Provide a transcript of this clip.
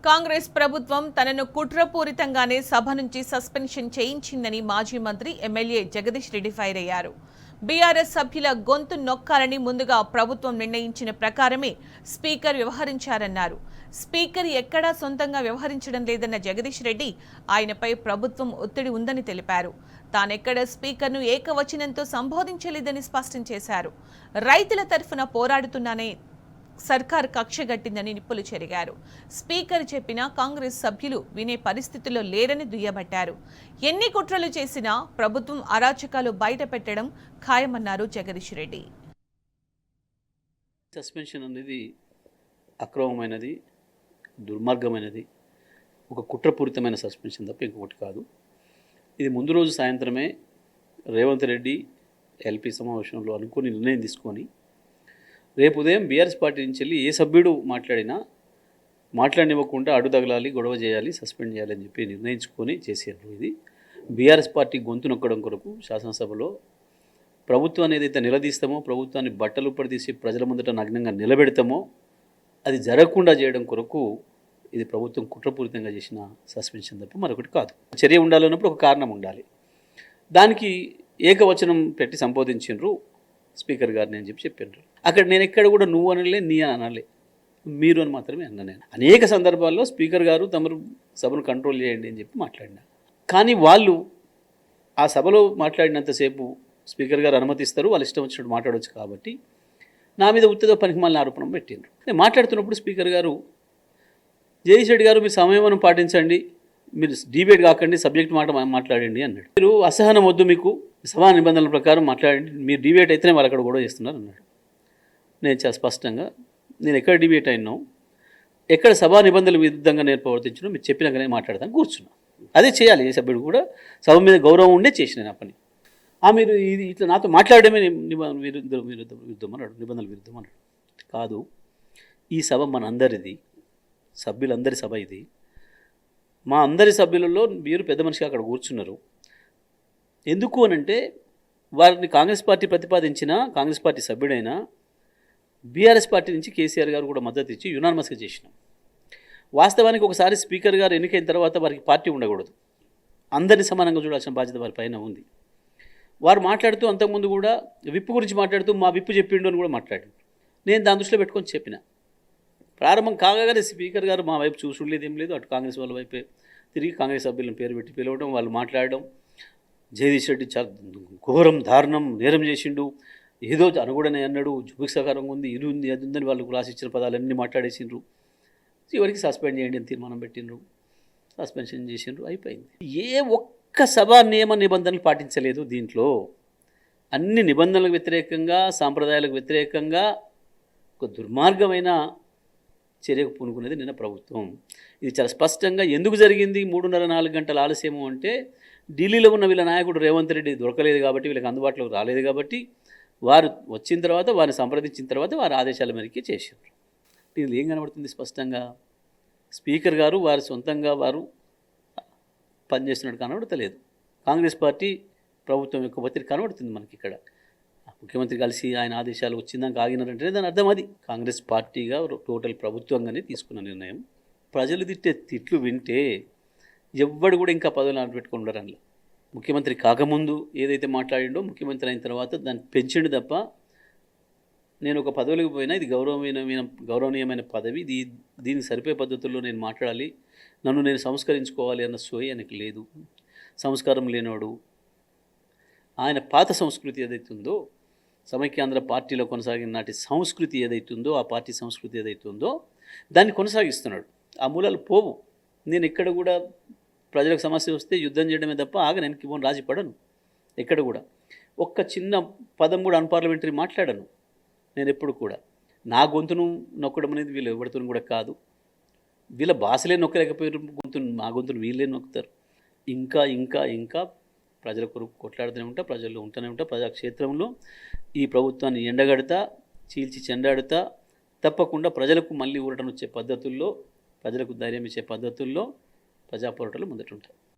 కాంగ్రెస్ ప్రభుత్వం తనను కుట్రపూరితంగానే సభ నుంచి సస్పెన్షన్ చేయించిందని మాజీ మంత్రి ఎమ్మెల్యే జగదీష్ రెడ్డి ఫైర్ అయ్యారు. బీఆర్ఎస్ సభ్యుల గొంతు నొక్కాలని ముందుగా ప్రభుత్వం నిర్ణయించిన ప్రకారమే స్పీకర్ వ్యవహరించారన్నారు. స్పీకర్ ఎక్కడా సొంతంగా వ్యవహరించడం లేదన్న జగదీష్ రెడ్డి ఆయనపై ప్రభుత్వం ఒత్తిడి ఉందని తెలిపారు. తానెక్కడ స్పీకర్ను ఏకవచనంతో సంబోధించలేదని స్పష్టం చేశారు. రైతుల తరఫున పోరాడుతున్నానే సర్కార్ కక్షగట్టిందని నిప్పులు చెరిగారు. స్పీకర్ చెప్పినా కాంగ్రెస్ సభ్యులు వినే పరిస్థితుల్లో లేరని దుయ్యబట్టారు. ఎన్ని కుట్రలు చేసినా ప్రభుత్వం అరాచకాలు బయట పెట్టడం ఖాయమన్నారు జగదీష్ రెడ్డి. సస్పెన్షన్ అనేది అక్రమమైనది, దుర్మార్గమైనది, ఒక కుట్రపూరితమైన సస్పెన్షన్ తప్ప ఇంకొకటి కాదు. ఇది ముందు రోజు సాయంత్రమే రేవంత్ రెడ్డి ఎల్పీ సమావేశంలో అనుకుని నిర్ణయం తీసుకొని రేపు ఉదయం బీఆర్ఎస్ పార్టీ నుంచి వెళ్ళి ఏ సభ్యుడు మాట్లాడనివ్వకుండా అడ్డు తగలాలి, గొడవ చేయాలి, సస్పెండ్ చేయాలని చెప్పి నిర్ణయించుకొని చేశారు. ఇది బీఆర్ఎస్ పార్టీ గొంతు నొక్కడం కొరకు శాసనసభలో ప్రభుత్వాన్ని ఏదైతే నిలదీస్తామో, ప్రభుత్వాన్ని బట్టలు పడితీసి ప్రజల ముందట నగ్నంగా నిలబెడతామో అది జరగకుండా చేయడం కొరకు ఇది ప్రభుత్వం కుట్రపూరితంగా చేసిన సస్పెన్షన్ తప్ప మరొకటి కాదు. చర్య ఉండాలన్నప్పుడు ఒక కారణం ఉండాలి. దానికి ఏకవచనం పెట్టి సంబోధించారు స్పీకర్ గారిని అని చెప్పారు. అక్కడ నేను ఎక్కడ కూడా నువ్వు అనలే, నీ అని అనలే, మీరు అని మాత్రమే అన్నా. నేను అనేక సందర్భాల్లో స్పీకర్ గారు తమరు సభను కంట్రోల్ చేయండి అని చెప్పి మాట్లాడినా. కానీ వాళ్ళు ఆ సభలో మాట్లాడినంతసేపు స్పీకర్ గారు అనుమతిస్తారు, వాళ్ళు ఇష్టం వచ్చినట్టు మాట్లాడవచ్చు. కాబట్టి నా మీద ఉత్తేజ పనికిమాలిన ఆరోపణ పెట్టిండ్రు. నేను మాట్లాడుతున్నప్పుడు స్పీకర్ గారు జగదీష్ రెడ్డి గారు మీరు సంయమనం పాటించండి, మీరు డిబేట్ కాకండి, సబ్జెక్ట్ మాట్లాడండి అన్నాడు. మీరు అసహనం వద్దు, మీకు సభా నిబంధనల ప్రకారం మాట్లాడండి, మీరు డిబేట్ అయితేనే వాళ్ళు అక్కడ గొడవ చేస్తున్నారు అన్నాడు. నేను చాలా స్పష్టంగా నేను ఎక్కడ డిబేట్ అయినా, ఎక్కడ సభా నిబంధనల విరుద్ధంగా నేను ప్రవర్తించినా మీరు చెప్పినాక నేను మాట్లాడతాను కూర్చున్నా. అదే చేయాలి. ఏ సభ్యుడు కూడా సభ మీద గౌరవం ఉండే చేసిన నా పని. మీరు ఇది ఇట్లా నాతో మాట్లాడడమే విరుద్ధం అన్నాడు, నిబంధనల విరుద్ధం అన్నాడు. కాదు, ఈ సభ మనందరిది, సభ్యులందరి సభ ఇది. మా అందరి సభ్యులలో మీరు పెద్ద మనిషిగా అక్కడ కూర్చున్నారు. ఎందుకు అనంటే వారిని కాంగ్రెస్ పార్టీ ప్రతిపాదించిన కాంగ్రెస్ పార్టీ సభ్యుడైనా బీఆర్ఎస్ పార్టీ నుంచి కేసీఆర్ గారు కూడా మద్దతు ఇచ్చి యునానిమస్గా చేసినాం. వాస్తవానికి ఒకసారి స్పీకర్ గారు ఎన్నికైన తర్వాత వారికి పార్టీ ఉండకూడదు, అందరినీ సమానంగా చూడాల్సిన బాధ్యత వారి పైన ఉంది. వారు మాట్లాడుతూ అంతకుముందు కూడా విప్పు గురించి మాట్లాడుతూ మా విప్పు చెప్పిండు అని కూడా మాట్లాడారు. నేను దాని దృష్టిలో పెట్టుకొని చెప్పిన. ప్రారంభం కాగానే స్పీకర్ గారు మా వైపు చూసులేదు, ఏం లేదు, అటు కాంగ్రెస్ వాళ్ళ వైపే తిరిగి కాంగ్రెస్ సభ్యులను పేరు పెట్టి పిలవడం, వాళ్ళు మాట్లాడడం, జగదీష్ రెడ్డి చాలా ఘోరం దారుణం నేరం చేసిండు, ఏదో అనుగుడనే అన్నాడు, జుగుప్సాకరంగా ఉంది, ఇది ఉంది, అది ఉందని వాళ్ళకు రాసిచ్చిన పదాలన్నీ మాట్లాడేసిండ్రు. చివరికి సస్పెండ్ చేయండి అని తీర్మానం పెట్టిండ్రు, సస్పెన్షన్ చేసిండ్రు, అయిపోయింది. ఏ ఒక్క సభా నియమ నిబంధనలు పాటించలేదు. దీంట్లో అన్ని నిబంధనలకు వ్యతిరేకంగా, సాంప్రదాయాలకు వ్యతిరేకంగా ఒక దుర్మార్గమైన చర్యకు పూనుకునేది నిన్న ప్రభుత్వం. ఇది చాలా స్పష్టంగా ఎందుకు జరిగింది 3.5-4 గంటల ఆలస్యము అంటే ఢిల్లీలో ఉన్న వీళ్ళ నాయకుడు రేవంత్ రెడ్డి దొరకలేదు కాబట్టి, వీళ్ళకి అందుబాటులోకి రాలేదు కాబట్టి, వారు వచ్చిన తర్వాత వారిని సంప్రదించిన తర్వాత వారి ఆదేశాల మేరకే చేశారు. దీనిలో ఏం కనబడుతుంది స్పష్టంగా? స్పీకర్ గారు వారి సొంతంగా వారు పనిచేస్తున్నట్టు కనబడతలేదు. కాంగ్రెస్ పార్టీ ప్రభుత్వం యొక్క ఒత్తిడి కనబడుతుంది మనకి. ఇక్కడ ముఖ్యమంత్రి కలిసి ఆయన ఆదేశాలు వచ్చిందాక ఆగినారంటే దాని అర్థం అది కాంగ్రెస్ పార్టీగా టోటల్ ప్రభుత్వంగానే తీసుకున్న నిర్ణయం. ప్రజలు తిట్టే తిట్లు వింటే ఎవ్వడు కూడా ఇంకా పదవులు ఆడబెట్టుకుని ఉండరు. అందులో ముఖ్యమంత్రి కాకముందు ఏదైతే మాట్లాడిండో ముఖ్యమంత్రి అయిన తర్వాత దాన్ని పెంచిండు తప్ప, నేను ఒక పదవికి పోయినా ఇది గౌరవనీయమైన పదవి, దీనికి సరిపోయే పద్ధతుల్లో నేను మాట్లాడాలి, నన్ను నేను సంస్కరించుకోవాలి అన్న సోయి ఆయనకు లేదు. సంస్కారం లేనివాడు. ఆయన పాత సంస్కృతి ఏదైతుందో, సమైక్యాంధ్ర పార్టీలో కొనసాగిన నాటి సంస్కృతి ఏదైతుందో, ఆ పార్టీ సంస్కృతి ఏదైతుందో దాన్ని కొనసాగిస్తున్నాడు. ఆ మూలాలు పోవు. నేను ఎక్కడ కూడా ప్రజలకు సమస్య వస్తే యుద్ధం చేయడమే తప్ప వెనక్కి పోను, రాజీ పడను. ఎక్కడ కూడా ఒక్క చిన్న పదం కూడా అన్పార్లమెంటరీ మాట్లాడను. నేను ఎప్పుడు కూడా నా గొంతును నొక్కడం అనేది వీళ్ళు ఎవరితో కూడా కాదు. వీళ్ళ భాషలే నొక్కలేకపోయారు మా గొంతును వీళ్ళే నొక్కుతారు. ఇంకా ఇంకా ఇంకా ప్రజల కొరకు కొట్లాడుతూనే ఉంటా, ప్రజల్లో ఉంటూనే ఉంటా. ప్రజాక్షేత్రంలో ఈ ప్రభుత్వాన్ని ఎండగడతా, చీల్చి చెండాడుతా, తప్పకుండా ప్రజలకు మళ్ళీ ఊరటను వచ్చే పద్ధతుల్లో, ప్రజలకు ధైర్యం ఇచ్చే పద్ధతుల్లో ప్రజా పోరాటాలు ముందట ఉంటాయి.